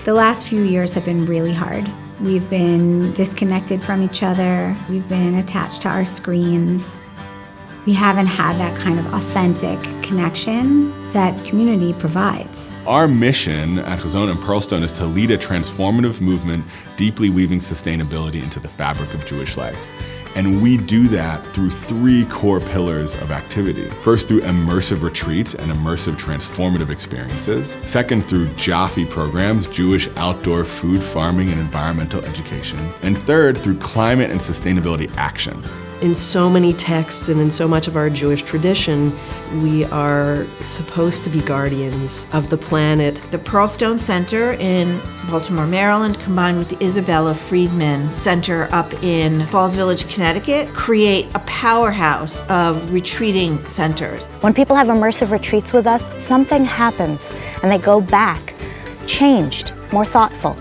The last few years have been really hard. We've been disconnected from each other. We've been attached to our screens. We haven't had that kind of authentic connection that community provides. Our mission at Hazon and Pearlstone is to lead a transformative movement deeply weaving sustainability into the fabric of Jewish life. And we do that through 3 core pillars of activity. First, through immersive retreats and immersive transformative experiences. Second, through JOFEE programs, Jewish outdoor food, farming, and environmental education. And third, through climate and sustainability action. In so many texts and in so much of our Jewish tradition, we are supposed to be guardians of the planet. The Pearlstone Center in Baltimore, Maryland, combined with the Isabella Friedman Center up in Falls Village, Connecticut, create a powerhouse of retreating centers. When people have immersive retreats with us, something happens and they go back, changed, more thoughtful,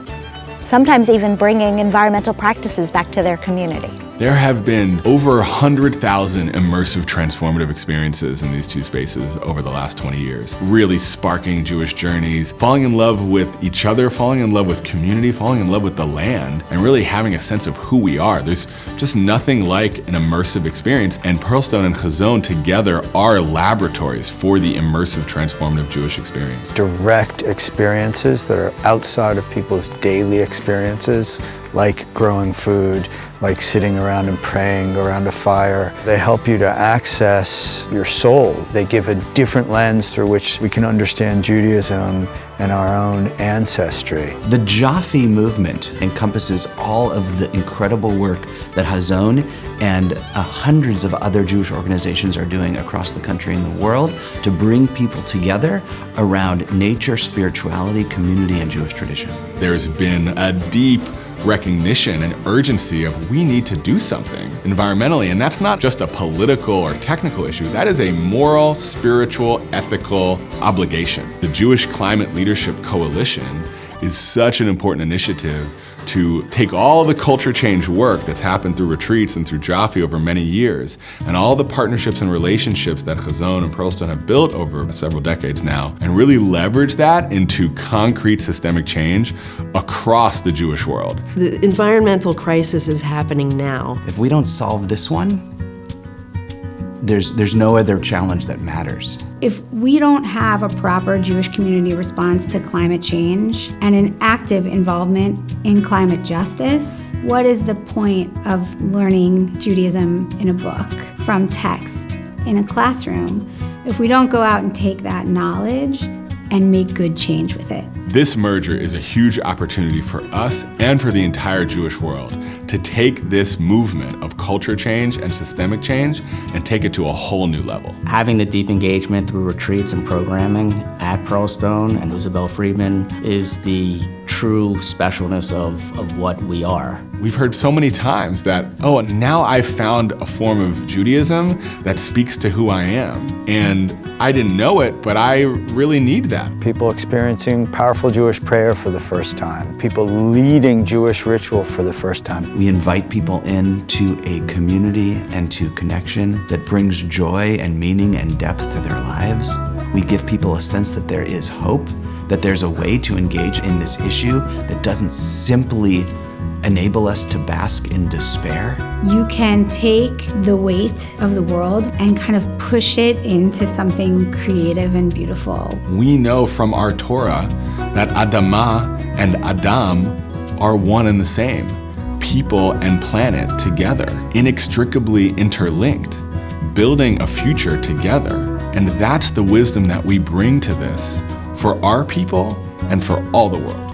sometimes even bringing environmental practices back to their community. There have been over 100,000 immersive transformative experiences in these 2 spaces over the last 20 years, really sparking Jewish journeys, falling in love with each other, falling in love with community, falling in love with the land, and really having a sense of who we are. There's just nothing like an immersive experience, and Pearlstone and Hazon together are laboratories for the immersive transformative Jewish experience. Direct experiences that are outside of people's daily experiences, like growing food, like sitting around and praying around a fire. They help you to access your soul. They give a different lens through which we can understand Judaism and our own ancestry. The JOFEE movement encompasses all of the incredible work that Hazon and hundreds of other Jewish organizations are doing across the country and the world to bring people together around nature, spirituality, community, and Jewish tradition. There's been a deep recognition and urgency of we need to do something environmentally, and that's not just a political or technical issue. That is a moral, spiritual, ethical obligation. The Jewish Climate Leadership Coalition is such an important initiative to take all the culture change work that's happened through retreats and through JOFEE over many years, and all the partnerships and relationships that Hazon and Pearlstone have built over several decades now, and really leverage that into concrete systemic change across the Jewish world. The environmental crisis is happening now. If we don't solve this one, there's no other challenge that matters. If we don't have a proper Jewish community response to climate change and an active involvement in climate justice, what is the point of learning Judaism in a book, from text, in a classroom, if we don't go out and take that knowledge and make good change with it? This merger is a huge opportunity for us and for the entire Jewish world to take this movement of culture change and systemic change and take it to a whole new level. Having the deep engagement through retreats and programming at Pearlstone and Isabel Friedman is the true specialness of what we are. We've heard so many times that, oh, now I've found a form of Judaism that speaks to who I am. And I didn't know it, but I really need that. People experiencing powerful Jewish prayer for the first time. People leading Jewish ritual for the first time. We invite people into a community and to connection that brings joy and meaning and depth to their lives. We give people a sense that there is hope, that there's a way to engage in this issue that doesn't simply enable us to bask in despair. You can take the weight of the world and kind of push it into something creative and beautiful. We know from our Torah that Adamah and Adam are one and the same. People and planet together, inextricably interlinked, building a future together. And that's the wisdom that we bring to this for our people and for all the world.